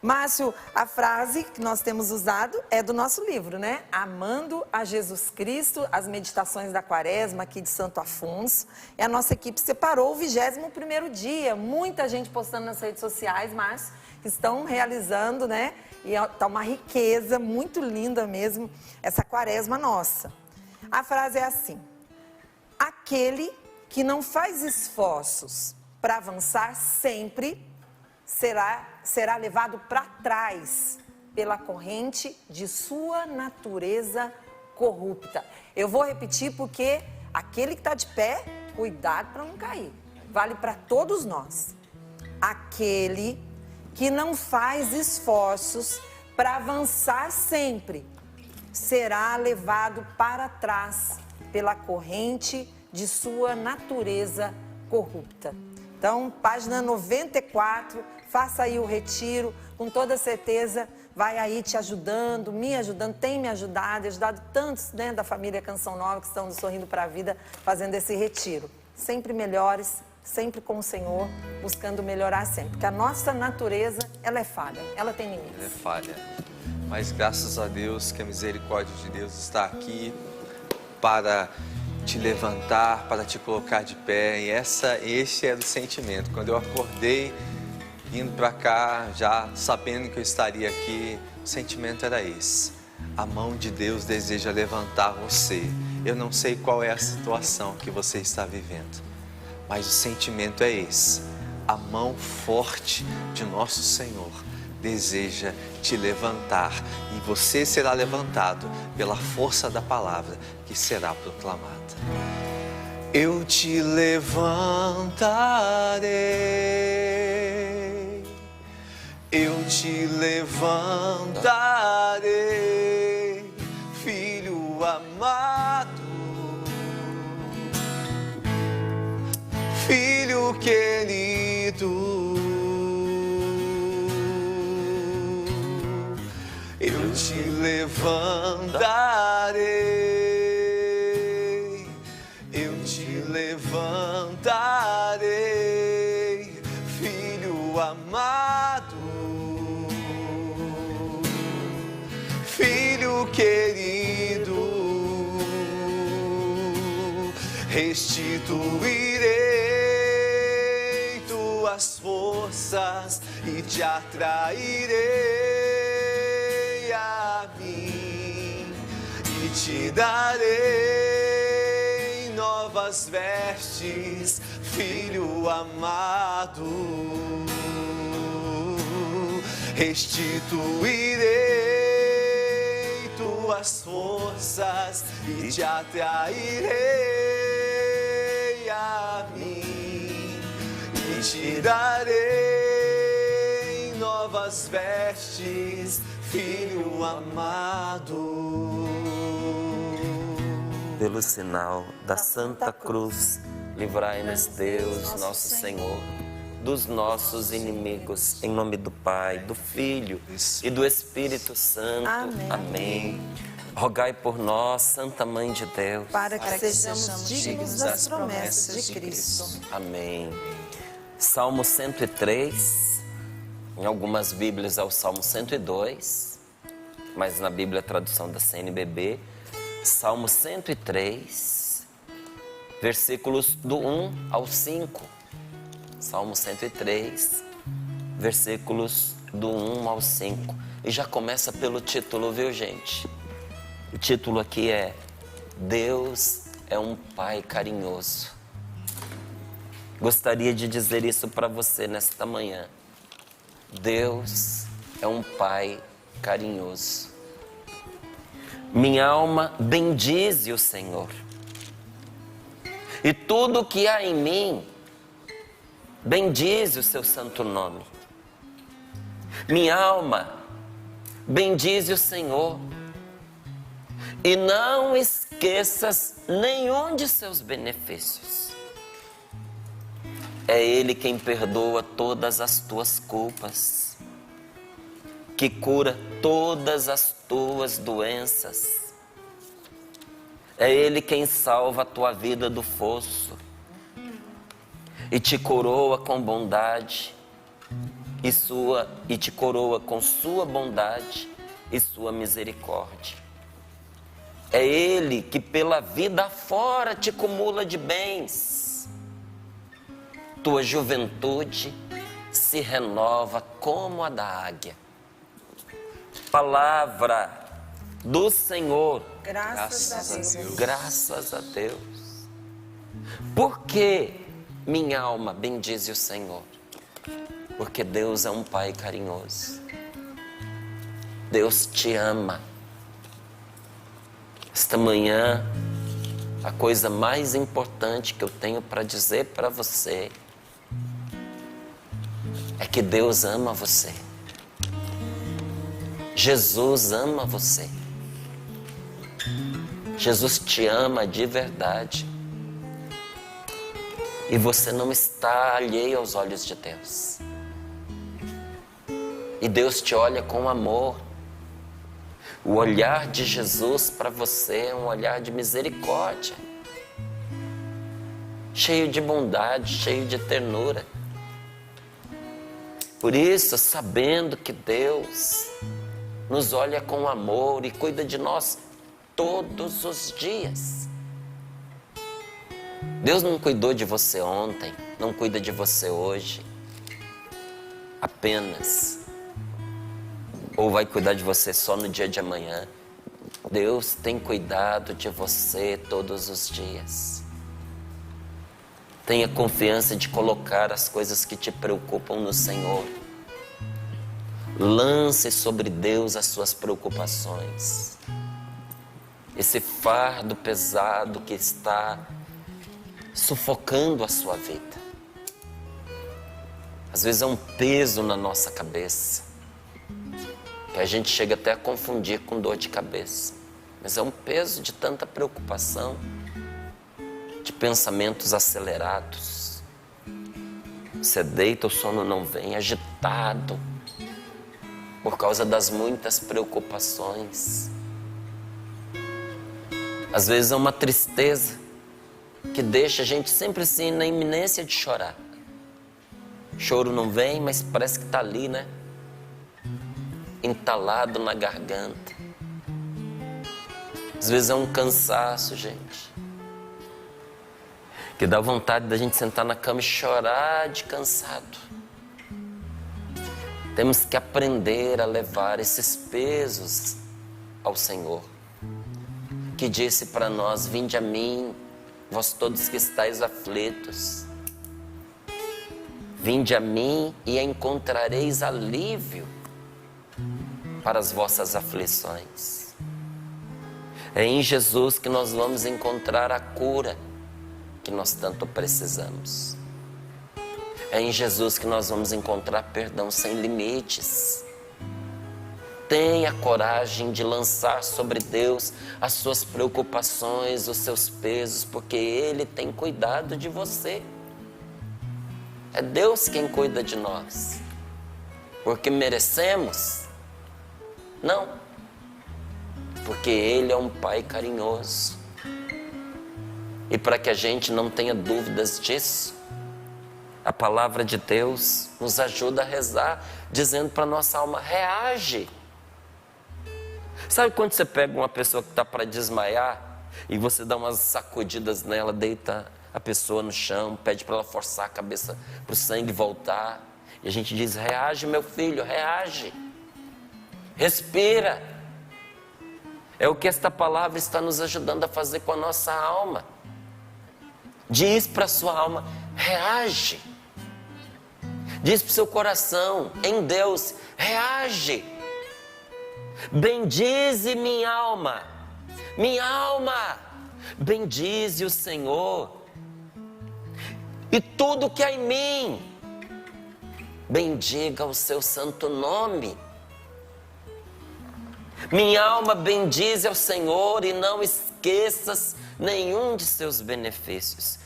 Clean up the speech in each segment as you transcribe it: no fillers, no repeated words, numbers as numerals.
Márcio, a frase que nós temos usado é do nosso livro, né? Amando a Jesus Cristo, as meditações da Quaresma aqui de Santo Afonso. E a nossa equipe separou o 21º dia. Muita gente postando nas redes sociais, Márcio, que estão realizando, né? E tá uma riqueza muito linda mesmo, essa Quaresma nossa. A frase é assim: aquele que não faz esforços para avançar sempre será levado para trás pela corrente de sua natureza corrupta. Eu vou repetir porque aquele que está de pé, cuidado para não cair. Vale para todos nós. Aquele que não faz esforços para avançar sempre será levado para trás pela corrente de sua natureza corrupta. Então, página 94, faça aí o retiro, com toda certeza vai aí te ajudando, me ajudando, tem me ajudado tantos, né, da família Canção Nova que estão no Sorrindo para a Vida fazendo esse retiro. Sempre melhores, sempre com o Senhor, buscando melhorar sempre, porque a nossa natureza, ela é falha, ela tem limites. Ela é falha, mas graças a Deus que a misericórdia de Deus está aqui para te levantar, para te colocar de pé. E esse era o sentimento. Quando eu acordei, indo para cá, já sabendo que eu estaria aqui, o sentimento era esse. A mão de Deus deseja levantar você. Eu não sei qual é a situação que você está vivendo, mas o sentimento é esse. A mão forte de nosso Senhor deseja te levantar, e você será levantado pela força da palavra que será proclamada. Eu te levantarei, eu te levantarei, filho amado, filho querido. Eu te levantarei, eu te levantarei, filho amado, filho querido, restituirei tuas forças e te atrairei a mim e te darei novas vestes, filho amado. Restituirei tuas forças e te atrairei a mim e te darei novas vestes, filho amado. Pelo sinal da Santa Cruz, livrai-nos Deus, nosso Senhor, dos nossos inimigos, em nome do Pai, do Filho e do Espírito Santo. Amém. Rogai por nós, Santa Mãe de Deus, Para que sejamos dignos das promessas de Cristo. Amém. Salmo 103, em algumas Bíblias é o Salmo 102, mas na Bíblia a tradução da CNBB, Salmo 103, versículos do 1 ao 5. Salmo 103, versículos do 1 ao 5. E já começa pelo título, viu, gente? O título aqui é Deus é um Pai carinhoso. Gostaria de dizer isso para você nesta manhã. Deus é um Pai carinhoso. Minha alma bendize o Senhor, e tudo que há em mim bendize o seu santo nome. Minha alma bendize o Senhor, e não esqueças nenhum de seus benefícios. É Ele quem perdoa todas as tuas culpas, que cura todas as tuas doenças. É Ele quem salva a tua vida do fosso e te coroa com bondade e te coroa com sua bondade e sua misericórdia. É Ele que pela vida afora te cumula de bens. Tua juventude se renova como a da águia. Palavra do Senhor. Graças a Deus. Graças a Deus. Por que minha alma bendize o Senhor? Porque Deus é um Pai carinhoso. Deus te ama. Esta manhã, a coisa mais importante que eu tenho para dizer para você é que Deus ama você. Jesus ama você. Jesus te ama de verdade. E você não está alheio aos olhos de Deus. E Deus te olha com amor. O olhar de Jesus para você é um olhar de misericórdia, cheio de bondade, cheio de ternura. Por isso, sabendo que Deus nos olha com amor e cuida de nós todos os dias. Deus não cuidou de você ontem, não cuida de você hoje, apenas. Ou vai cuidar de você só no dia de amanhã. Deus tem cuidado de você todos os dias. Tenha confiança de colocar as coisas que te preocupam no Senhor. Lance sobre Deus as suas preocupações. Esse fardo pesado que está sufocando a sua vida. Às vezes é um peso na nossa cabeça, que a gente chega até a confundir com dor de cabeça. Mas é um peso de tanta preocupação, de pensamentos acelerados. Você deita, o sono não vem, agitado, por causa das muitas preocupações. Às vezes é uma tristeza que deixa a gente sempre assim na iminência de chorar. O choro não vem, mas parece que está ali, né? Entalado na garganta. Às vezes é um cansaço, gente, que dá vontade da gente sentar na cama e chorar de cansado. Temos que aprender a levar esses pesos ao Senhor, que disse para nós: vinde a mim, vós todos que estáis aflitos. Vinde a mim e encontrareis alívio para as vossas aflições. É em Jesus que nós vamos encontrar a cura que nós tanto precisamos. É em Jesus que nós vamos encontrar perdão sem limites. Tenha coragem de lançar sobre Deus as suas preocupações, os seus pesos, porque Ele tem cuidado de você. É Deus quem cuida de nós. Porque merecemos? Não. Porque Ele é um Pai carinhoso. E para que a gente não tenha dúvidas disso, a palavra de Deus nos ajuda a rezar, dizendo para a nossa alma: reage. Sabe quando você pega uma pessoa que está para desmaiar e você dá umas sacudidas nela, deita a pessoa no chão, pede para ela forçar a cabeça para o sangue voltar, e a gente diz: reage, meu filho, reage, respira. É o que esta palavra está nos ajudando a fazer com a nossa alma. Diz para a sua alma: reage. Diz para o seu coração: em Deus, reage. Bendize minha alma, bendize o Senhor. E tudo que há em mim, bendiga o seu santo nome. Minha alma bendize ao Senhor e não esqueças nenhum de seus benefícios.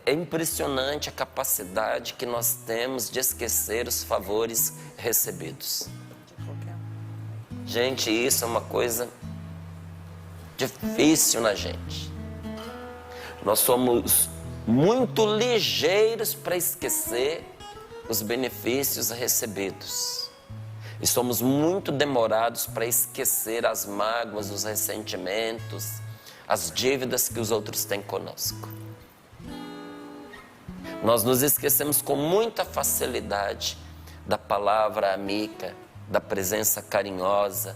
É impressionante a capacidade que nós temos de esquecer os favores recebidos. Gente, isso é uma coisa difícil na gente. Nós somos muito ligeiros para esquecer os benefícios recebidos. E somos muito demorados para esquecer as mágoas, os ressentimentos, as dívidas que os outros têm conosco. Nós nos esquecemos com muita facilidade da palavra amiga, da presença carinhosa,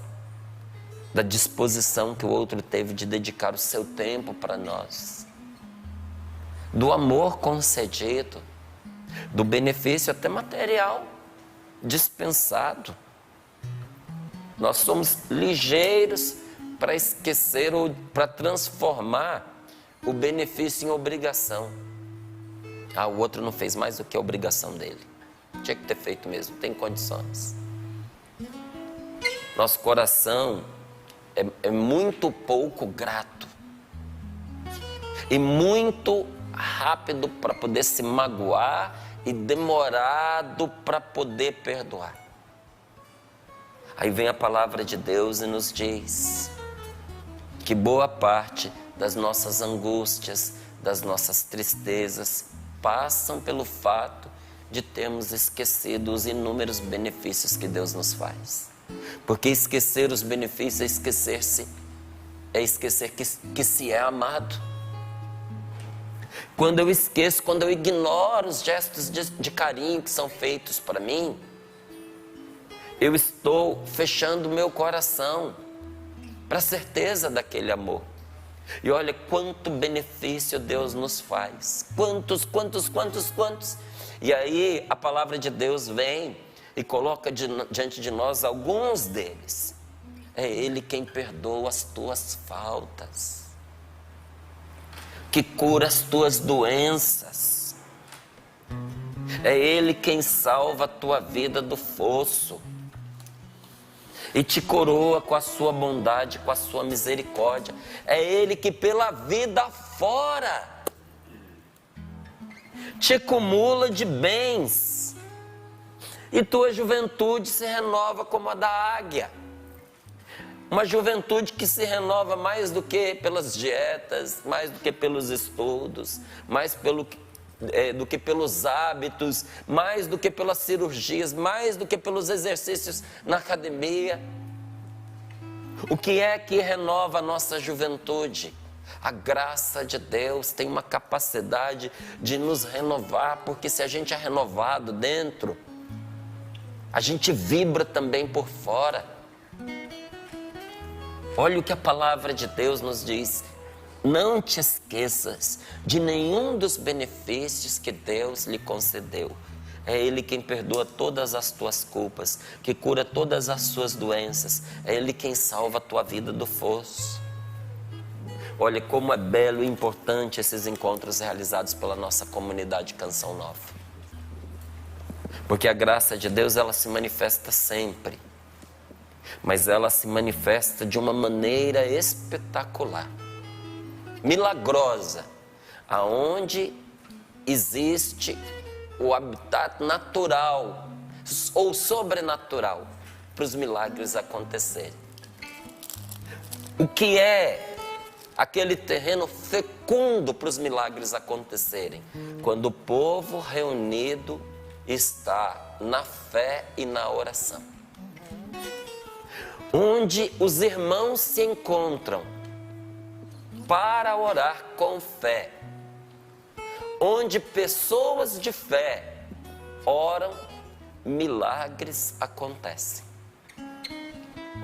da disposição que o outro teve de dedicar o seu tempo para nós, do amor concedido, do benefício até material dispensado. Nós somos ligeiros para esquecer ou para transformar o benefício em obrigação. O outro não fez mais do que a obrigação dele. Tinha que ter feito mesmo, tem condições. Nosso coração é muito pouco grato e muito rápido para poder se magoar e demorado para poder perdoar. Aí vem a palavra de Deus e nos diz que boa parte das nossas angústias, das nossas tristezas, passam pelo fato de termos esquecido os inúmeros benefícios que Deus nos faz. Porque esquecer os benefícios é esquecer que se é amado. Quando eu esqueço, quando eu ignoro os gestos de carinho que são feitos para mim, eu estou fechando meu coração para a certeza daquele amor. E olha quanto benefício Deus nos faz. Quantos. E aí a palavra de Deus vem e coloca diante de nós alguns deles. É Ele quem perdoa as tuas faltas, que cura as tuas doenças. É Ele quem salva a tua vida do fosso e te coroa com a sua bondade, com a sua misericórdia. É Ele que pela vida fora te acumula de bens e tua juventude se renova como a da águia. Uma juventude que se renova mais do que pelas dietas, mais do que pelos estudos, mais do que pelos hábitos, mais do que pelas cirurgias, mais do que pelos exercícios na academia. O que é que renova a nossa juventude? A graça de Deus tem uma capacidade de nos renovar, porque se a gente é renovado dentro, a gente vibra também por fora. Olha o que a palavra de Deus nos diz. Não te esqueças de nenhum dos benefícios que Deus lhe concedeu. É Ele quem perdoa todas as tuas culpas, que cura todas as suas doenças. É Ele quem salva a tua vida do fosso. Olha como é belo e importante esses encontros realizados pela nossa comunidade Canção Nova. Porque a graça de Deus, ela se manifesta sempre. Mas ela se manifesta de uma maneira espetacular, milagrosa, aonde existe o habitat natural ou sobrenatural para os milagres acontecerem. O que é aquele terreno fecundo para os milagres acontecerem? Quando o povo reunido está na fé e na oração. Onde os irmãos se encontram para orar com fé. Onde pessoas de fé oram, milagres acontecem.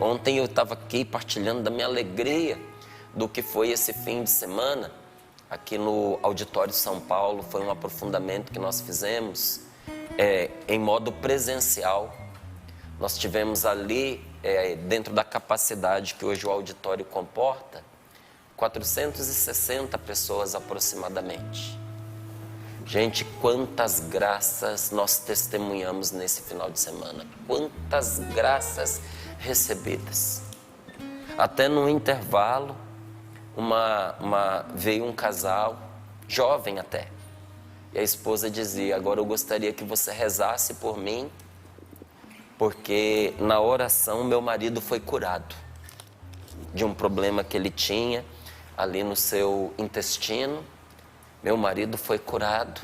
Ontem eu estava aqui partilhando da minha alegria do que foi esse fim de semana. Aqui no Auditório São Paulo foi um aprofundamento que nós fizemos em modo presencial. Nós tivemos ali, dentro da capacidade que hoje o auditório comporta, 460 pessoas aproximadamente. Gente, quantas graças nós testemunhamos nesse final de semana. Quantas graças recebidas. Até no intervalo, veio um casal, jovem até. E a esposa dizia: agora eu gostaria que você rezasse por mim, porque na oração meu marido foi curado de um problema que ele tinha ali no seu intestino. Meu marido foi curado.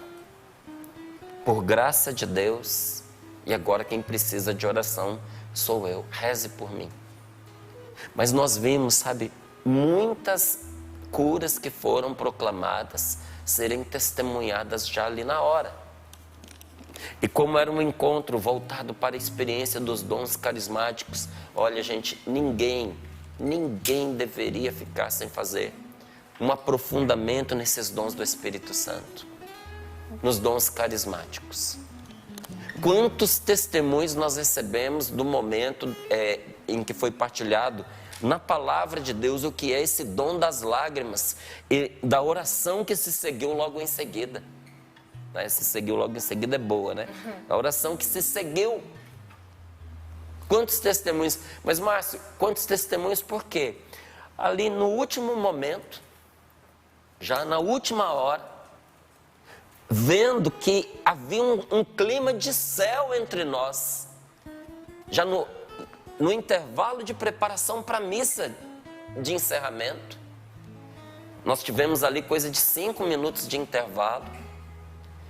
por graça de Deus, e agora quem precisa de oração sou eu. Reze por mim. Mas nós vimos, sabe, muitas curas que foram proclamadas serem testemunhadas já ali na hora. E como era um encontro voltado para a experiência dos dons carismáticos, olha, gente, ninguém deveria ficar sem fazer um aprofundamento nesses dons do Espírito Santo, nos dons carismáticos. Quantos testemunhos nós recebemos do momento em que foi partilhado na palavra de Deus o que é esse dom das lágrimas e da oração que se seguiu logo em seguida. Se seguiu logo em seguida é boa, né? A oração que se seguiu. Quantos testemunhos? Mas, Márcio, quantos testemunhos por quê? Ali no último momento, já na última hora, vendo que havia um clima de céu entre nós, já no intervalo de preparação para a missa de encerramento, nós tivemos ali coisa de 5 minutos de intervalo.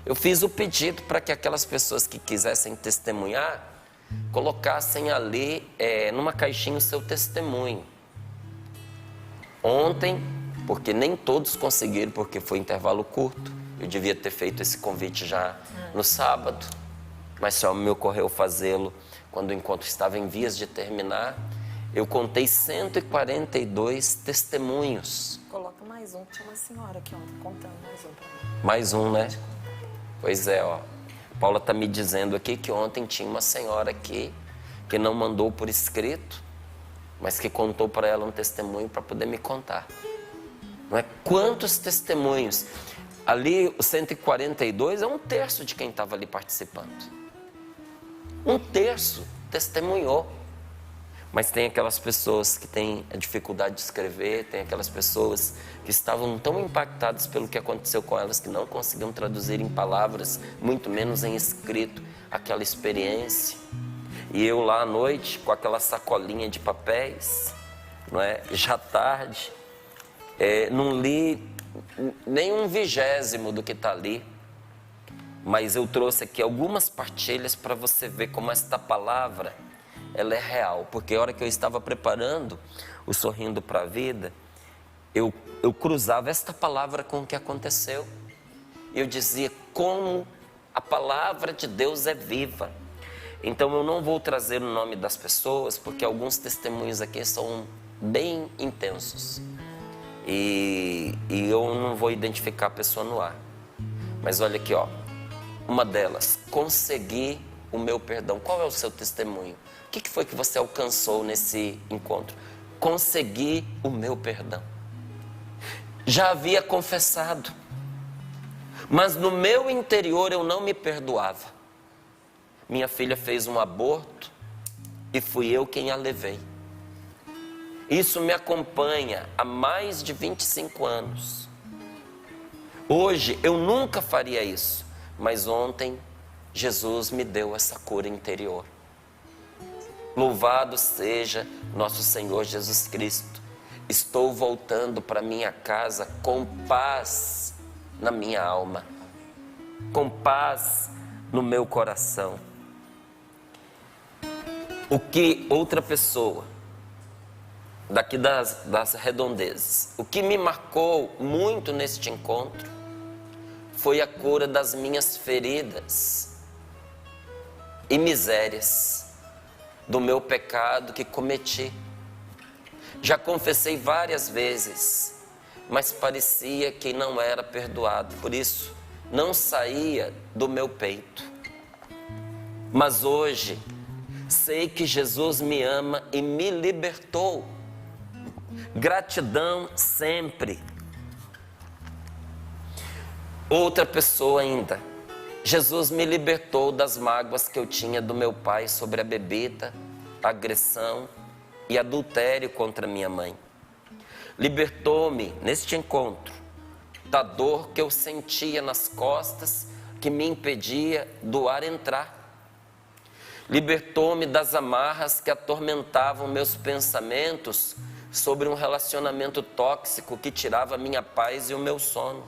Eu fiz o pedido para que aquelas pessoas que quisessem testemunhar, colocassem ali numa caixinha o seu testemunho. Ontem, porque nem todos conseguiram, porque foi intervalo curto, eu devia ter feito esse convite já no sábado, mas só me ocorreu fazê-lo quando o encontro estava em vias de terminar. Eu contei 142 testemunhos. Coloca mais um, tinha uma senhora aqui ontem contando mais um para mim. Mais um, né? Pois é, ó. Paula está me dizendo aqui que ontem tinha uma senhora aqui que não mandou por escrito, mas que contou para ela um testemunho para poder me contar. Não é? Quantos testemunhos? Ali, os 142 é 1/3 de quem estava ali participando. 1/3 testemunhou. Mas tem aquelas pessoas que têm a dificuldade de escrever, tem aquelas pessoas que estavam tão impactadas pelo que aconteceu com elas que não conseguiam traduzir em palavras, muito menos em escrito, aquela experiência. E eu lá à noite, com aquela sacolinha de papéis, não é? Já tarde, não li nem 1/20 do que está ali, mas eu trouxe aqui algumas partilhas para você ver como esta palavra ela é real, porque a hora que eu estava preparando o Sorrindo para a Vida, eu cruzava esta palavra com o que aconteceu. Eu dizia como a palavra de Deus é viva. Então eu não vou trazer o nome das pessoas, porque alguns testemunhos aqui são bem intensos. E eu não vou identificar a pessoa no ar. Mas olha aqui, ó. Uma delas, consegui o meu perdão. Qual é o seu testemunho? O que foi que você alcançou nesse encontro? Consegui o meu perdão. Já havia confessado, mas no meu interior eu não me perdoava. Minha filha fez um aborto e fui eu quem a levei. Isso me acompanha há mais de 25 anos. Hoje eu nunca faria isso, mas ontem Jesus me deu essa cura interior. Louvado seja nosso Senhor Jesus Cristo. Estou voltando para minha casa com paz na minha alma, com paz no meu coração. O que outra pessoa, daqui das redondezas, o que me marcou muito neste encontro foi a cura das minhas feridas e misérias, do meu pecado que cometi. Já confessei várias vezes, mas parecia que não era perdoado, por isso não saía do meu peito. Mas hoje sei que Jesus me ama e me libertou. Gratidão sempre. Outra pessoa ainda. Jesus me libertou das mágoas que eu tinha do meu pai sobre a bebida, a agressão e adultério contra minha mãe. Libertou-me neste encontro da dor que eu sentia nas costas que me impedia do ar entrar. Libertou-me das amarras que atormentavam meus pensamentos sobre um relacionamento tóxico que tirava a minha paz e o meu sono.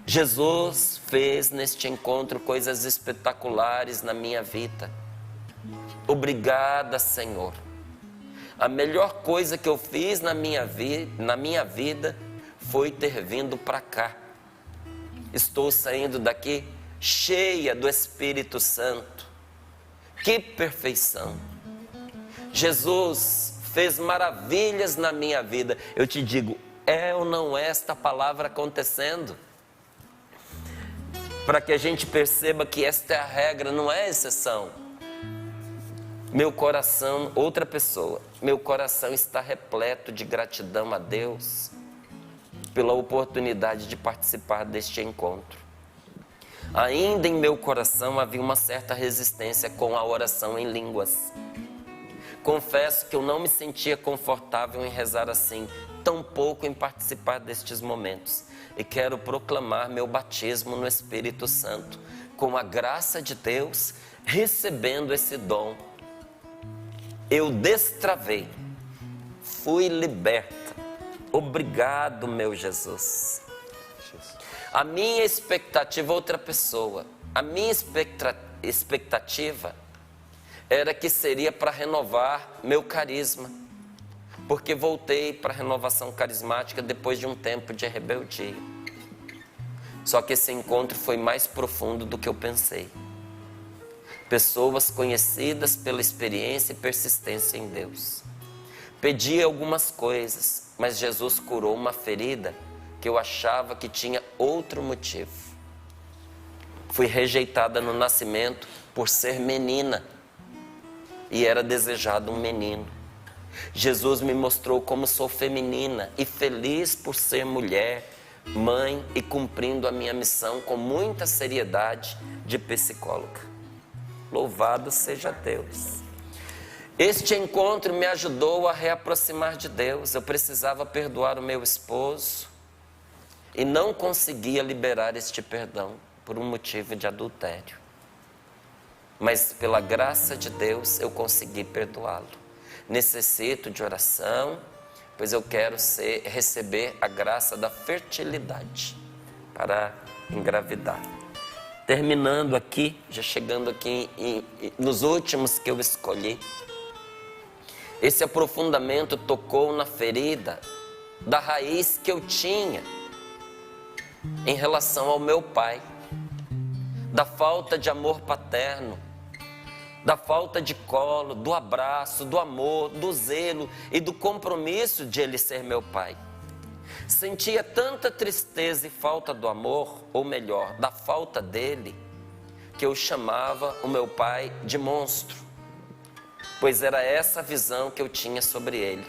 Jesus fez neste encontro coisas espetaculares na minha vida. Obrigada, Senhor. A melhor coisa que eu fiz na minha vida foi ter vindo para cá. Estou saindo daqui cheia do Espírito Santo. Que perfeição! Jesus fez maravilhas na minha vida. Eu te digo, é ou não é esta palavra acontecendo? Para que a gente perceba que esta é a regra, não é a exceção. Meu coração, outra pessoa, meu coração está repleto de gratidão a Deus pela oportunidade de participar deste encontro. Ainda em meu coração havia uma certa resistência com a oração em línguas. Confesso que eu não me sentia confortável em rezar assim, tampouco em participar destes momentos. E quero proclamar meu batismo no Espírito Santo, com a graça de Deus, recebendo esse dom. Eu destravei, fui liberta. Obrigado, meu Jesus. A minha expectativa, outra pessoa, a minha expectativa era que seria para renovar meu carisma, porque voltei para a renovação carismática depois de um tempo de rebeldia. Só que esse encontro foi mais profundo do que eu pensei. Pessoas conhecidas pela experiência e persistência em Deus. Pedi algumas coisas, mas Jesus curou uma ferida que eu achava que tinha outro motivo. Fui rejeitada no nascimento por ser menina e era desejado um menino. Jesus me mostrou como sou feminina e feliz por ser mulher, mãe e cumprindo a minha missão com muita seriedade de psicóloga. Louvado seja Deus. Este encontro me ajudou a reaproximar de Deus. Eu precisava perdoar o meu esposo e não conseguia liberar este perdão por um motivo de adultério. Mas pela graça de Deus eu consegui perdoá-lo. Necessito de oração, pois eu quero receber a graça da fertilidade para engravidar. Terminando aqui, já chegando aqui nos últimos que eu escolhi, esse aprofundamento tocou na ferida da raiz que eu tinha em relação ao meu pai, da falta de amor paterno, da falta de colo, do abraço, do amor, do zelo e do compromisso de ele ser meu pai. Sentia tanta tristeza e falta do amor, ou melhor, da falta dele, que eu chamava o meu pai de monstro, pois era essa a visão que eu tinha sobre ele.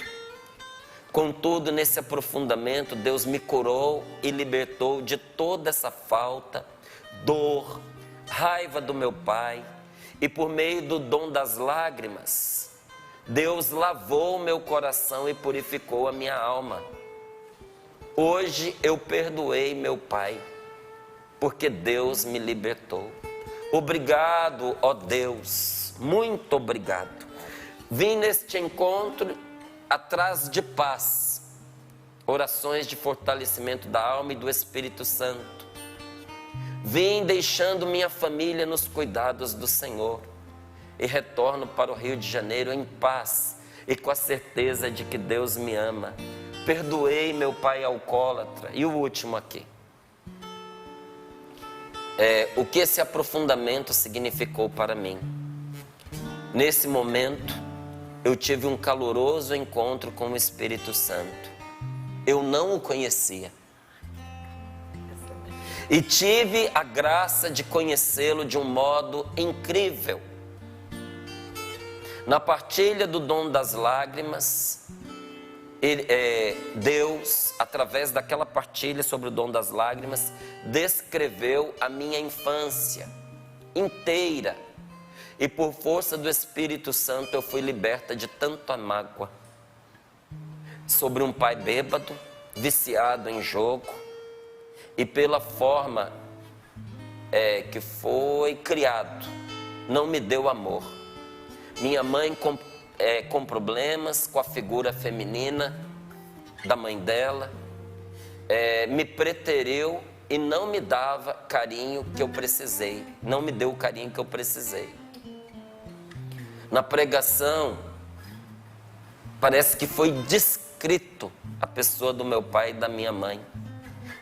Contudo, nesse aprofundamento, Deus me curou e libertou de toda essa falta, dor, raiva do meu pai. E por meio do dom das lágrimas, Deus lavou meu coração e purificou a minha alma. Hoje eu perdoei meu pai, porque Deus me libertou. Obrigado, ó Deus, muito obrigado. Vim neste encontro atrás de paz, orações de fortalecimento da alma e do Espírito Santo. Vim deixando minha família nos cuidados do Senhor e retorno para o Rio de Janeiro em paz e com a certeza de que Deus me ama. Perdoei meu pai alcoólatra. E o último aqui. O que esse aprofundamento significou para mim? Nesse momento, eu tive um caloroso encontro com o Espírito Santo. Eu não o conhecia. E tive a graça de conhecê-lo de um modo incrível. Na partilha do dom das lágrimas, Deus, através daquela partilha sobre o dom das lágrimas, descreveu a minha infância inteira. E por força do Espírito Santo eu fui liberta de tanta mágoa. Sobre um pai bêbado, viciado em jogo, e pela forma que foi criado, não me deu amor. Minha mãe com problemas com a figura feminina da mãe dela, me preteriu e não me dava carinho que eu precisei, não me deu o carinho que eu precisei. Na pregação, parece que foi descrito a pessoa do meu pai e da minha mãe.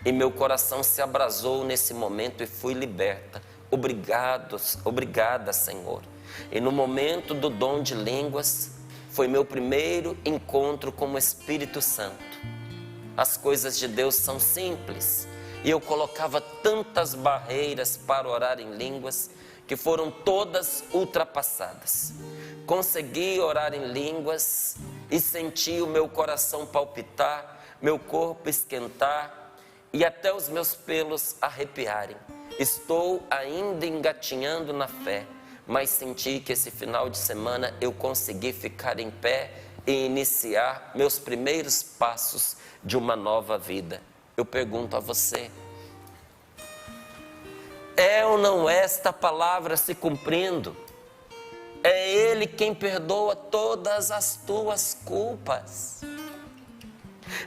E meu coração se abrasou nesse momento e fui liberta. Obrigada, Senhor. E no momento do dom de línguas, foi meu primeiro encontro com o Espírito Santo. As coisas de Deus são simples. E eu colocava tantas barreiras para orar em línguas, que foram todas ultrapassadas. Consegui orar em línguas e senti o meu coração palpitar, meu corpo esquentar e até os meus pelos arrepiarem. Estou ainda engatinhando na fé, mas senti que esse final de semana eu consegui ficar em pé e iniciar meus primeiros passos de uma nova vida. Eu pergunto a você, é ou não é esta palavra se cumprindo? É Ele quem perdoa todas as tuas culpas.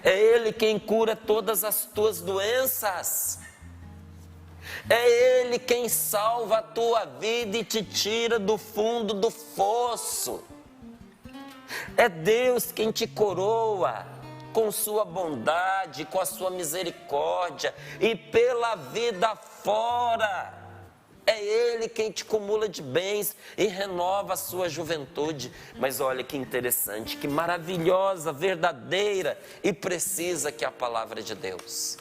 É Ele quem cura todas as tuas doenças. É Ele quem salva a tua vida e te tira do fundo do fosso. É Deus quem te coroa com sua bondade, com a sua misericórdia e pela vida fora. É Ele quem te acumula de bens e renova a sua juventude. Mas olha que interessante, que maravilhosa, verdadeira e precisa que é a palavra de Deus.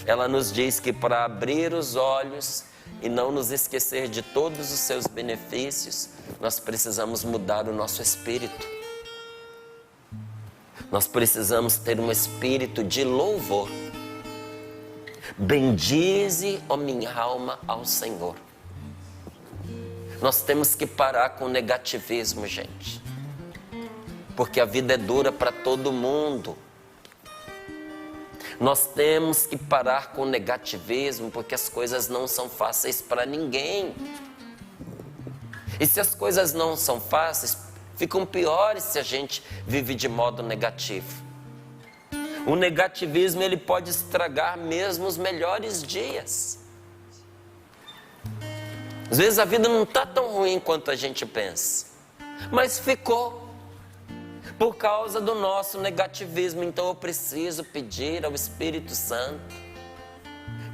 Ela nos diz que para abrir os olhos e não nos esquecer de todos os seus benefícios, nós precisamos mudar o nosso espírito. Nós precisamos ter um espírito de louvor. Bendize, ó minha alma, ao Senhor. Nós temos que parar com o negativismo, gente. Porque a vida é dura para todo mundo. Nós temos que parar com o negativismo, porque as coisas não são fáceis para ninguém. E se as coisas não são fáceis, ficam piores se a gente vive de modo negativo. O negativismo, ele pode estragar mesmo os melhores dias. Às vezes a vida não está tão ruim quanto a gente pensa, mas ficou por causa do nosso negativismo. Então eu preciso pedir ao Espírito Santo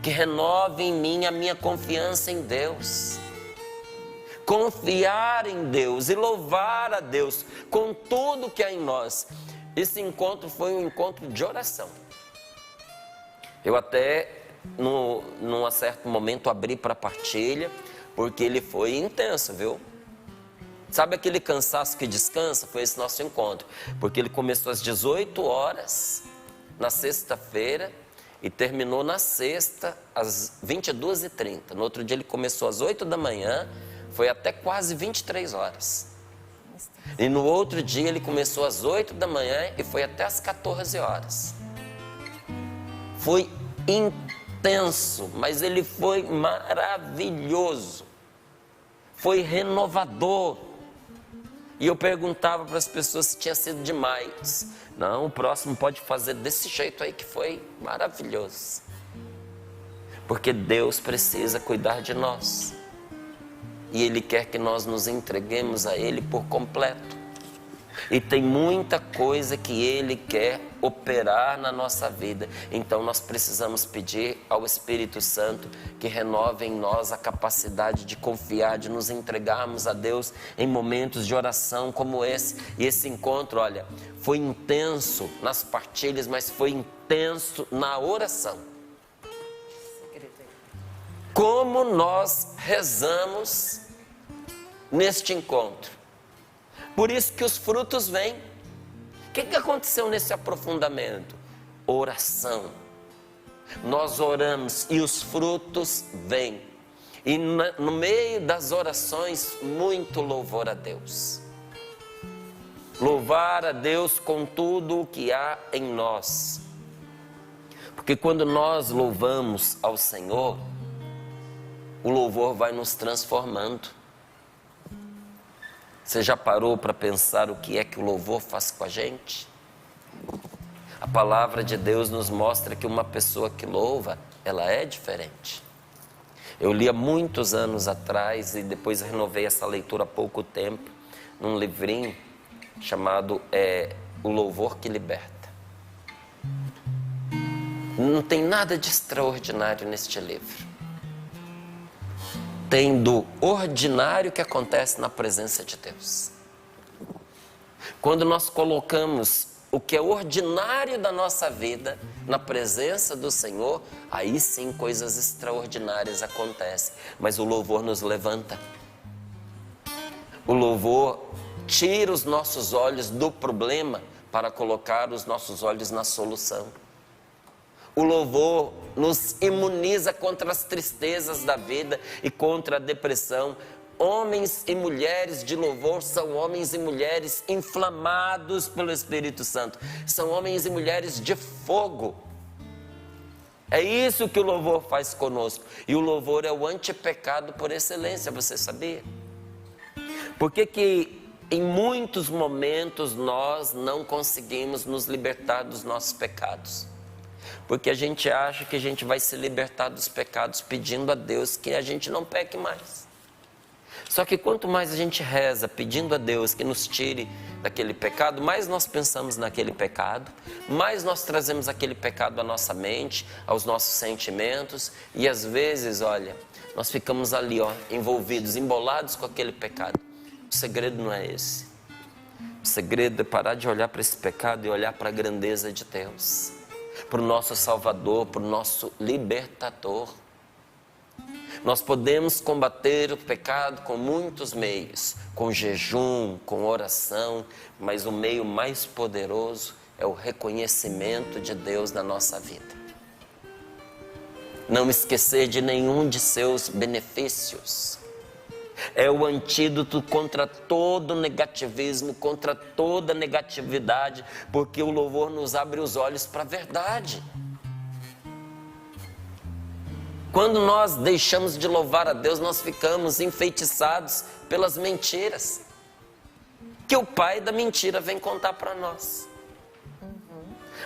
que renove em mim a minha confiança em Deus. Confiar em Deus e louvar a Deus com tudo que há em nós. Esse encontro foi um encontro de oração. Eu até, num certo momento, abri para partilha, porque ele foi intenso, viu? Sabe aquele cansaço que descansa? Foi esse nosso encontro. Porque ele começou às 18 horas, na sexta-feira, e terminou na sexta, às 22h30. No outro dia ele começou às 8 da manhã, foi até quase 23 horas. E no outro dia ele começou às 8 da manhã e foi até às 14 horas. Foi intenso, mas ele foi maravilhoso. Foi renovador. E eu perguntava para as pessoas se tinha sido demais. Não, o próximo pode fazer desse jeito aí que foi maravilhoso. Porque Deus precisa cuidar de nós. E Ele quer que nós nos entreguemos a Ele por completo. E tem muita coisa que Ele quer operar na nossa vida. Então nós precisamos pedir ao Espírito Santo que renove em nós a capacidade de confiar, de nos entregarmos a Deus em momentos de oração como esse. E esse encontro, olha, foi intenso nas partilhas, mas foi intenso na oração. Como nós rezamos neste encontro. Por isso que os frutos vêm. O que aconteceu nesse aprofundamento? Oração. Nós oramos e os frutos vêm. E no meio das orações, muito louvor a Deus. Louvar a Deus com tudo o que há em nós. Porque quando nós louvamos ao Senhor, o louvor vai nos transformando. Você já parou para pensar o que é que o louvor faz com a gente? A palavra de Deus nos mostra que uma pessoa que louva, ela é diferente. Eu li há muitos anos atrás e depois renovei essa leitura há pouco tempo, num livrinho chamado O Louvor que Liberta. Não tem nada de extraordinário neste livro. Tem do ordinário que acontece na presença de Deus. Quando nós colocamos o que é ordinário da nossa vida na presença do Senhor, aí sim coisas extraordinárias acontecem. Mas o louvor nos levanta. O louvor tira os nossos olhos do problema para colocar os nossos olhos na solução. O louvor nos imuniza contra as tristezas da vida e contra a depressão. Homens e mulheres de louvor são homens e mulheres inflamados pelo Espírito Santo. São homens e mulheres de fogo. É isso que o louvor faz conosco. E o louvor é o antipecado por excelência, você sabia? Por que em muitos momentos nós não conseguimos nos libertar dos nossos pecados? Porque a gente acha que a gente vai se libertar dos pecados pedindo a Deus que a gente não peque mais. Só que quanto mais a gente reza pedindo a Deus que nos tire daquele pecado, mais nós pensamos naquele pecado, mais nós trazemos aquele pecado à nossa mente, aos nossos sentimentos, e às vezes, olha, nós ficamos ali, envolvidos, embolados com aquele pecado. O segredo não é esse. O segredo é parar de olhar para esse pecado e olhar para a grandeza de Deus, para o nosso Salvador, para o nosso Libertador. Nós podemos combater o pecado com muitos meios, com jejum, com oração, mas o meio mais poderoso é o reconhecimento de Deus na nossa vida. Não esquecer de nenhum de seus benefícios. É o antídoto contra todo negativismo, contra toda negatividade, porque o louvor nos abre os olhos para a verdade. Quando nós deixamos de louvar a Deus, nós ficamos enfeitiçados pelas mentiras que o pai da mentira vem contar para nós.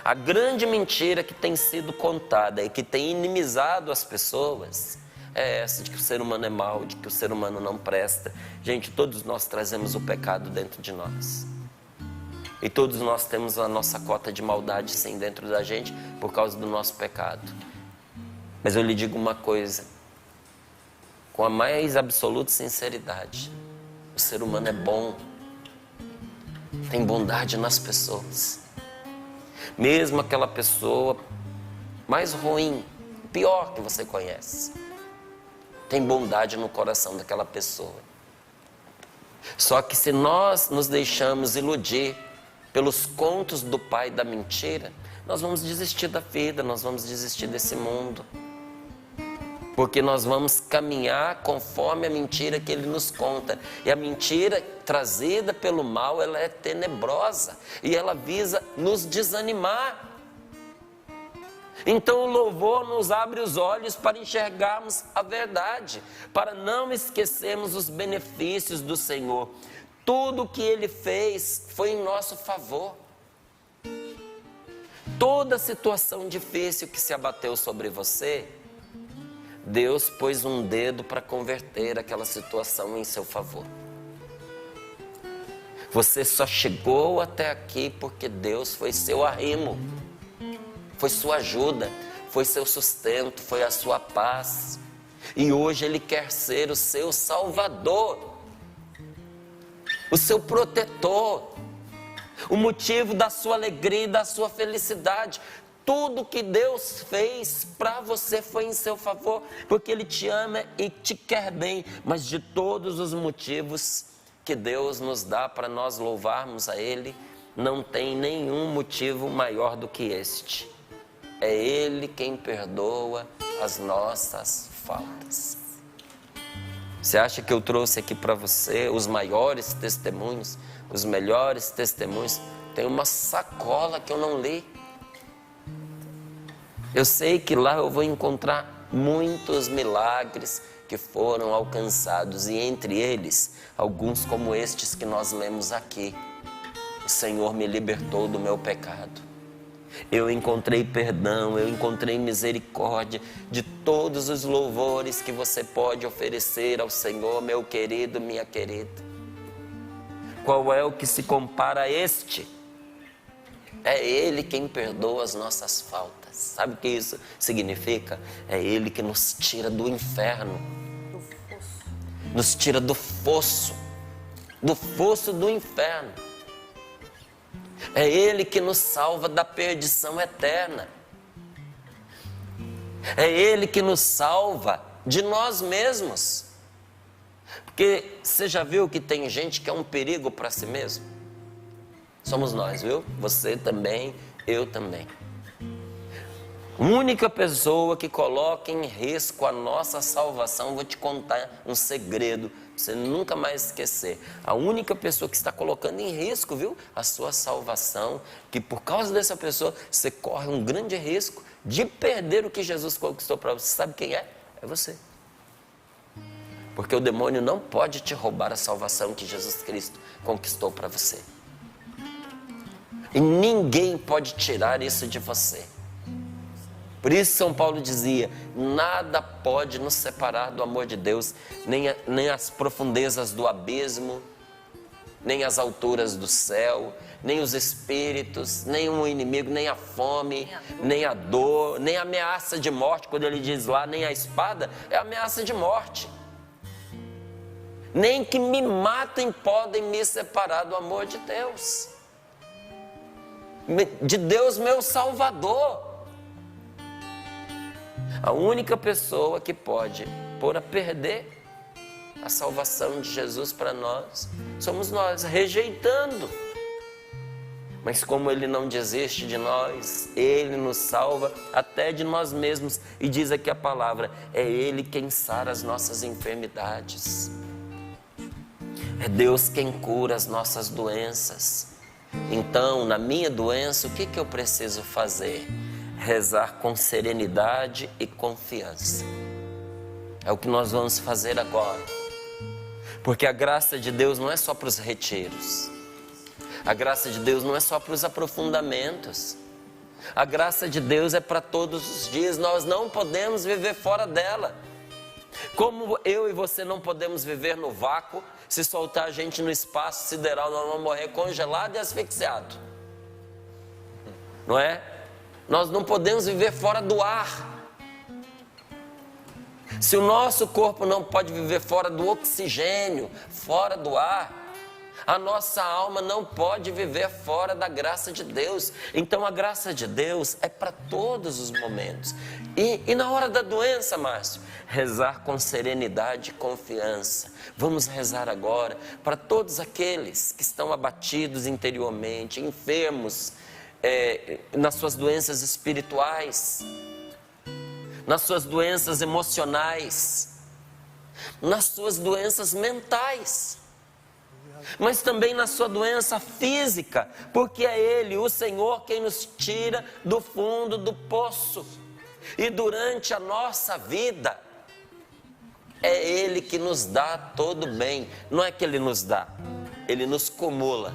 A grande mentira que tem sido contada e que tem inimizado as pessoas é essa de que o ser humano é mau, de que o ser humano não presta. Gente, todos nós trazemos o pecado dentro de nós. E todos nós temos a nossa cota de maldade sim dentro da gente por causa do nosso pecado. Mas eu lhe digo uma coisa, com a mais absoluta sinceridade, o ser humano é bom, tem bondade nas pessoas. Mesmo aquela pessoa mais ruim, pior que você conhece, tem bondade no coração daquela pessoa. Só que se nós nos deixamos iludir pelos contos do pai da mentira, nós vamos desistir da vida, nós vamos desistir desse mundo. Porque nós vamos caminhar conforme a mentira que ele nos conta. E a mentira trazida pelo mal, ela é tenebrosa. E ela visa nos desanimar. Então o louvor nos abre os olhos para enxergarmos a verdade. Para não esquecermos os benefícios do Senhor. Tudo o que Ele fez foi em nosso favor. Toda situação difícil que se abateu sobre você, Deus pôs um dedo para converter aquela situação em seu favor. Você só chegou até aqui porque Deus foi seu arrimo, foi sua ajuda, foi seu sustento, foi a sua paz. E hoje Ele quer ser o seu Salvador, o seu protetor, o motivo da sua alegria e da sua felicidade. Tudo que Deus fez para você foi em seu favor, porque Ele te ama e te quer bem. Mas de todos os motivos que Deus nos dá para nós louvarmos a Ele, não tem nenhum motivo maior do que este. É Ele quem perdoa as nossas faltas. Você acha que eu trouxe aqui para você os maiores testemunhos, os melhores testemunhos? Tem uma sacola que eu não li. Eu sei que lá eu vou encontrar muitos milagres que foram alcançados, e entre eles, alguns como estes que nós lemos aqui. O Senhor me libertou do meu pecado. Eu encontrei perdão, eu encontrei misericórdia de todos os louvores que você pode oferecer ao Senhor, meu querido, minha querida. Qual é o que se compara a este? É Ele quem perdoa as nossas faltas. Sabe o que isso significa? É Ele que nos tira do inferno, nos tira do fosso do inferno. É Ele que nos salva da perdição eterna. É Ele que nos salva de nós mesmos. Porque você já viu que tem gente que é um perigo para si mesmo? Somos nós, viu? Você também, eu também. A única pessoa que coloca em risco a nossa salvação, vou te contar um segredo, pra você nunca mais esquecer. A única pessoa que está colocando em risco, viu, a sua salvação, que por causa dessa pessoa, você corre um grande risco de perder o que Jesus conquistou para você. Sabe quem é? É você. Porque o demônio não pode te roubar a salvação que Jesus Cristo conquistou para você. E ninguém pode tirar isso de você. Por isso São Paulo dizia, nada pode nos separar do amor de Deus, nem as profundezas do abismo, nem as alturas do céu, nem os espíritos, nem o inimigo, nem a fome, nem a dor, nem a ameaça de morte. Quando ele diz lá, nem a espada, é ameaça de morte. Nem que me matem podem me separar do amor de Deus. De Deus meu Salvador. A única pessoa que pode pôr a perder a salvação de Jesus para nós, somos nós, rejeitando. Mas como Ele não desiste de nós, Ele nos salva até de nós mesmos. E diz aqui a palavra, é Ele quem sara as nossas enfermidades. É Deus quem cura as nossas doenças. Então, na minha doença, o que eu preciso fazer? Rezar com serenidade e confiança. É o que nós vamos fazer agora. Porque a graça de Deus não é só para os retiros. A graça de Deus não é só para os aprofundamentos. A graça de Deus é para todos os dias. Nós não podemos viver fora dela. Como eu e você não podemos viver no vácuo, se soltar a gente no espaço sideral, nós vamos morrer congelado e asfixiado. Não é? Nós não podemos viver fora do ar. Se o nosso corpo não pode viver fora do oxigênio, fora do ar, a nossa alma não pode viver fora da graça de Deus. Então a graça de Deus é para todos os momentos. E na hora da doença, Márcio, rezar com serenidade e confiança. Vamos rezar agora para todos aqueles que estão abatidos interiormente, enfermos, nas suas doenças espirituais, nas suas doenças emocionais, nas suas doenças mentais, mas também na sua doença física, porque é Ele, o Senhor, quem nos tira do fundo do poço. E durante a nossa vida, é Ele que nos dá todo bem. Não é que Ele nos dá, Ele nos cumula.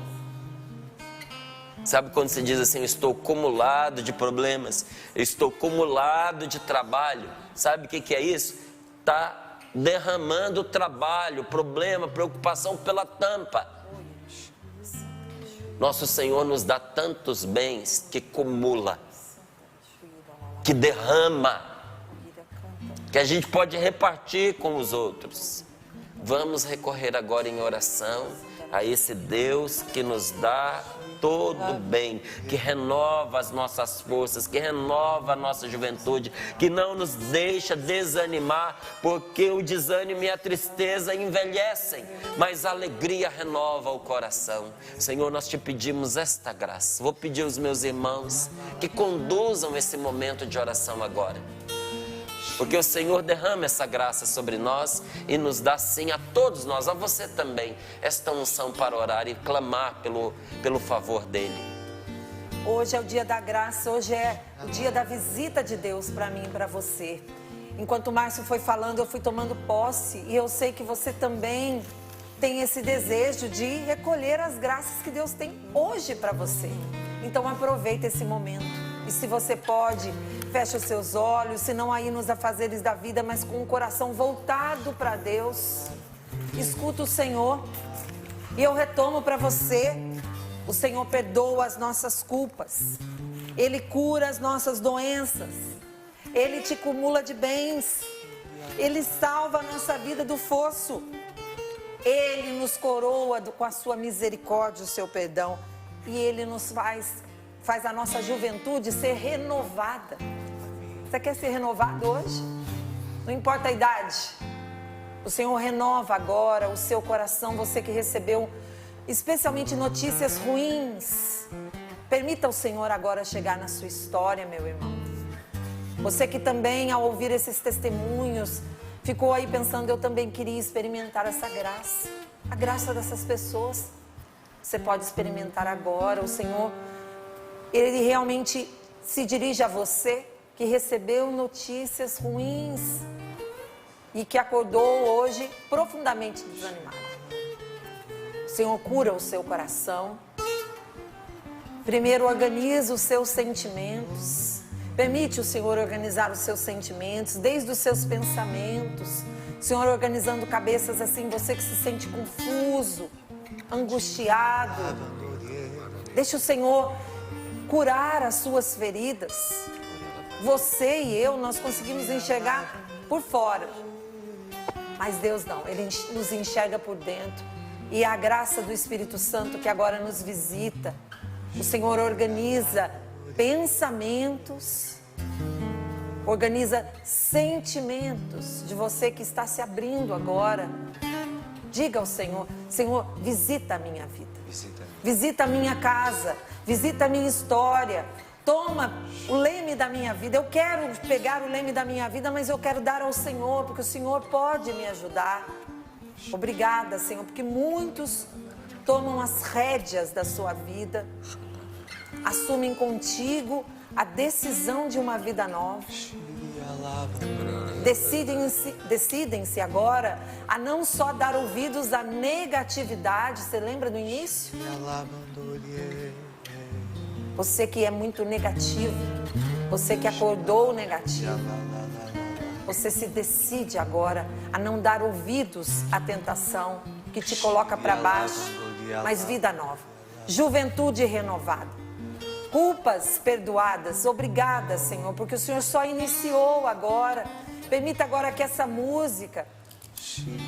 Sabe quando se diz assim, eu estou cumulado de problemas, eu estou cumulado de trabalho? Sabe o que é isso? Está derramando trabalho, problema, preocupação pela tampa. Nosso Senhor nos dá tantos bens que cumula, que derrama, que a gente pode repartir com os outros. Vamos recorrer agora em oração a esse Deus que nos dá todo bem, que renova as nossas forças, que renova a nossa juventude, que não nos deixa desanimar, porque o desânimo e a tristeza envelhecem, mas a alegria renova o coração. Senhor, nós te pedimos esta graça. Vou pedir aos meus irmãos que conduzam esse momento de oração agora, porque o Senhor derrama essa graça sobre nós e nos dá sim a todos nós, a você também, esta unção para orar e clamar pelo favor dEle. Hoje é o dia da graça, hoje é o dia da visita de Deus para mim e para você. Enquanto o Márcio foi falando, eu fui tomando posse e eu sei que você também tem esse desejo de recolher as graças que Deus tem hoje para você. Então aproveita esse momento. E se você pode, feche os seus olhos, se não aí nos afazeres da vida, mas com o coração voltado para Deus. Escuta o Senhor. E eu retomo para você, o Senhor perdoa as nossas culpas. Ele cura as nossas doenças. Ele te cumula de bens. Ele salva a nossa vida do fosso. Ele nos coroa com a sua misericórdia, o seu perdão. E Ele nos faz a nossa juventude ser renovada. Você quer ser renovado hoje? Não importa a idade. O Senhor renova agora o seu coração. Você que recebeu especialmente notícias ruins. Permita ao Senhor agora chegar na sua história, meu irmão. Você que também, ao ouvir esses testemunhos, ficou aí pensando, eu também queria experimentar essa graça. A graça dessas pessoas. Você pode experimentar agora. O Senhor, Ele realmente se dirige a você que recebeu notícias ruins e que acordou hoje profundamente desanimado. O Senhor cura o seu coração. Primeiro organiza os seus sentimentos. Permite o Senhor organizar os seus sentimentos, desde os seus pensamentos. Senhor, organizando cabeças assim, você que se sente confuso, angustiado. Deixa o Senhor curar as suas feridas. Você e eu, nós conseguimos enxergar por fora. Mas Deus não, Ele nos enxerga por dentro. E a graça do Espírito Santo que agora nos visita. O Senhor organiza pensamentos, organiza sentimentos de você que está se abrindo agora. Diga ao Senhor, Senhor, visita a minha vida. Visita a minha casa, visita a minha história. Toma o leme da minha vida. Eu quero pegar o leme da minha vida, mas eu quero dar ao Senhor, porque o Senhor pode me ajudar. Obrigada, Senhor, porque muitos tomam as rédeas da sua vida, assumem contigo a decisão de uma vida nova. Decidem-se agora a não só dar ouvidos à negatividade. Você lembra do início? Você que é muito negativo, você que acordou negativo, você se decide agora a não dar ouvidos à tentação que te coloca para baixo, mas vida nova, juventude renovada, culpas perdoadas. Obrigada, Senhor, porque o Senhor só iniciou agora. Permita agora que essa música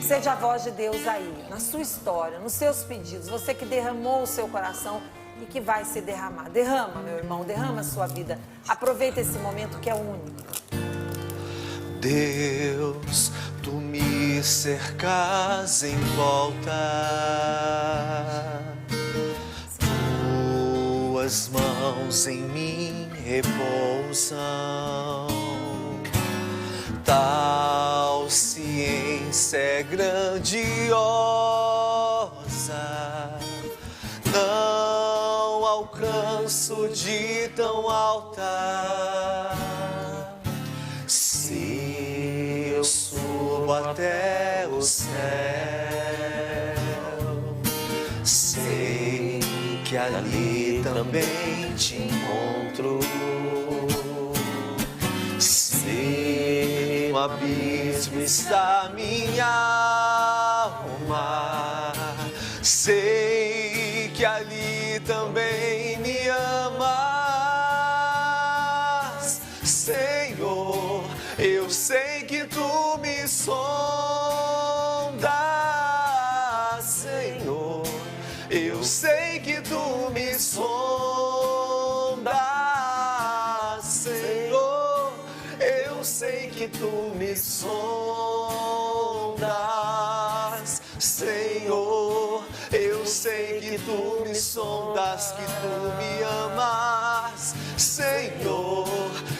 seja a voz de Deus aí, na sua história, nos seus pedidos. Você que derramou o seu coração e que vai se derramar. Derrama, meu irmão, derrama a sua vida. Aproveita esse momento que é único. Deus, tu me cercas em volta, tuas mãos em mim repousam, tal ciência é grandiosa, não alcanço de tão alta. Se eu subo até o céu, sei que ali também te encontro. Se no abismo está minha alma, sei que ali também me amas, Senhor. Eu sei que tu me sondas, Senhor. Eu sei que tu me sondas, Senhor. Eu sei que tu me sondas, Senhor. Eu sei que tu me sondas, que tu me amas, Senhor.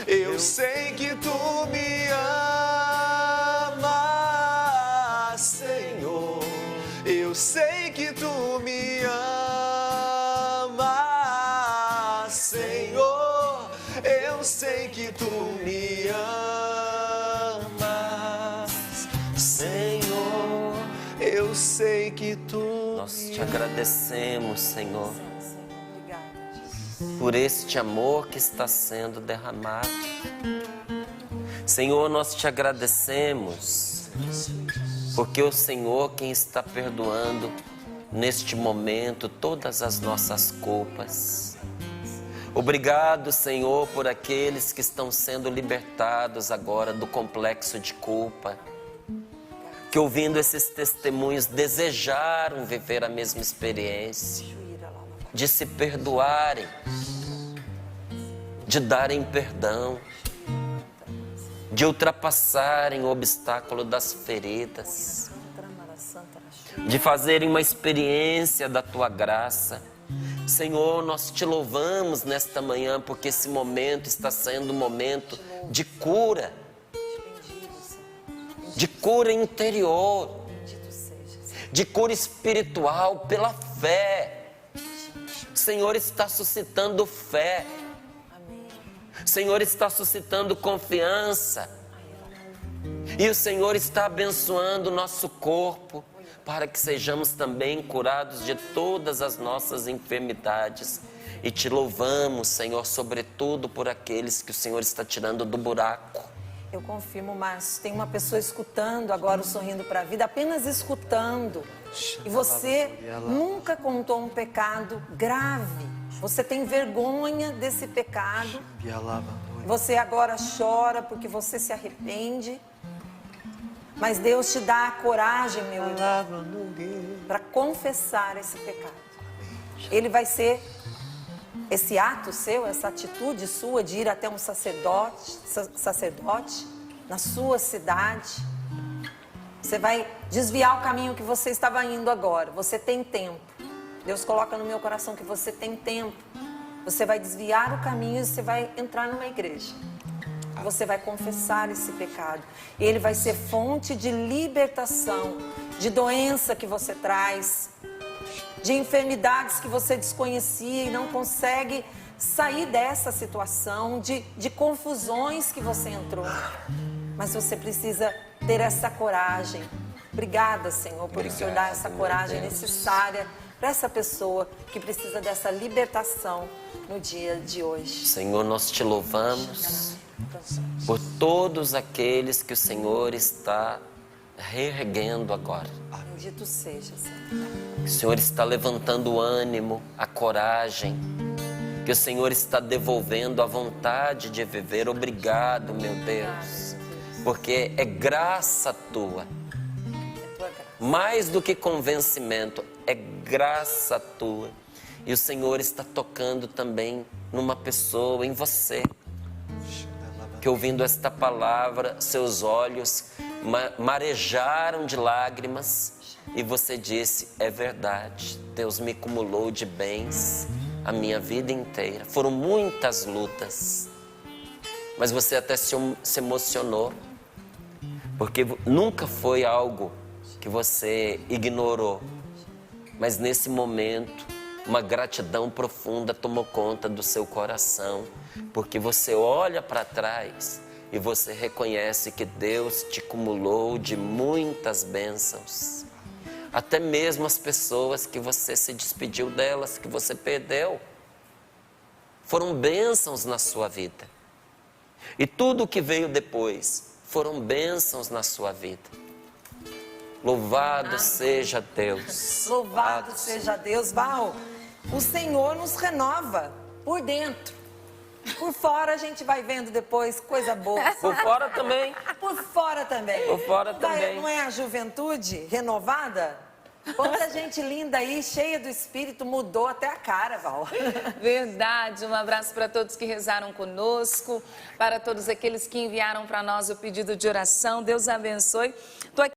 Eu sei que tu me amas, Senhor. Eu sei que tu me amas, Senhor. Eu sei que tu me amas, Senhor. Eu sei que tu Nós te agradecemos, Senhor. Obrigada, Jesus. por este amor que está sendo derramado. Senhor, nós te agradecemos, porque o Senhor quem está perdoando neste momento todas as nossas culpas. Obrigado, Senhor, por aqueles que estão sendo libertados agora do complexo de culpa, que ouvindo esses testemunhos desejaram viver a mesma experiência, de se perdoarem, de darem perdão, de ultrapassarem o obstáculo das feridas, de fazerem uma experiência da Tua graça. Senhor, nós te louvamos nesta manhã, porque esse momento está sendo um momento de cura interior, de cura espiritual pela fé. O Senhor está suscitando fé, o Senhor está suscitando confiança, e o Senhor está abençoando o nosso corpo, para que sejamos também curados de todas as nossas enfermidades. E te louvamos, Senhor, sobretudo por aqueles que o Senhor está tirando do buraco. Eu confirmo, Márcio, tem uma pessoa escutando agora o Sorrindo para a Vida, apenas escutando. E você nunca contou um pecado grave. Você tem vergonha desse pecado. Você agora chora porque você se arrepende. Mas Deus te dá a coragem, meu irmão, para confessar esse pecado. Ele vai ser esse ato seu, essa atitude sua de ir até um sacerdote na sua cidade. Você vai desviar o caminho que você estava indo agora. Você tem tempo. Deus coloca no meu coração que você tem tempo. Você vai desviar o caminho e você vai entrar numa igreja. Você vai confessar esse pecado. Ele vai ser fonte de libertação, de doença que você traz, de enfermidades que você desconhecia e não consegue sair dessa situação, de confusões que você entrou. Mas você precisa ter essa coragem. Obrigada, Senhor, por o Senhor dar essa coragem necessária para essa pessoa que precisa dessa libertação no dia de hoje. Senhor, nós te louvamos por todos aqueles que o Senhor está reerguendo agora. Bendito seja, Senhor. Que o Senhor está levantando o ânimo, a coragem, que o Senhor está devolvendo a vontade de viver. Obrigado, meu Deus, porque é graça Tua, mais do que convencimento, é graça Tua. E o Senhor está tocando também numa pessoa, em você, que ouvindo esta palavra, seus olhos marejaram de lágrimas e você disse: é verdade, Deus me acumulou de bens a minha vida inteira. Foram muitas lutas, mas você até se emocionou, porque nunca foi algo que você ignorou, mas nesse momento uma gratidão profunda tomou conta do seu coração, porque você olha para trás e você reconhece que Deus te acumulou de muitas bênçãos. Até mesmo as pessoas que você se despediu delas, que você perdeu, foram bênçãos na sua vida. E tudo o que veio depois foram bênçãos na sua vida. Louvado seja Deus. Louvado seja Deus. Val, o Senhor nos renova por dentro. Por fora a gente vai vendo depois coisa boa. Por fora também. Por fora também. Por fora também. Não é a juventude renovada? Quanta gente linda aí, cheia do Espírito, mudou até a cara, Val. Verdade. Um abraço para todos que rezaram conosco, para todos aqueles que enviaram para nós o pedido de oração. Deus abençoe. Tô aqui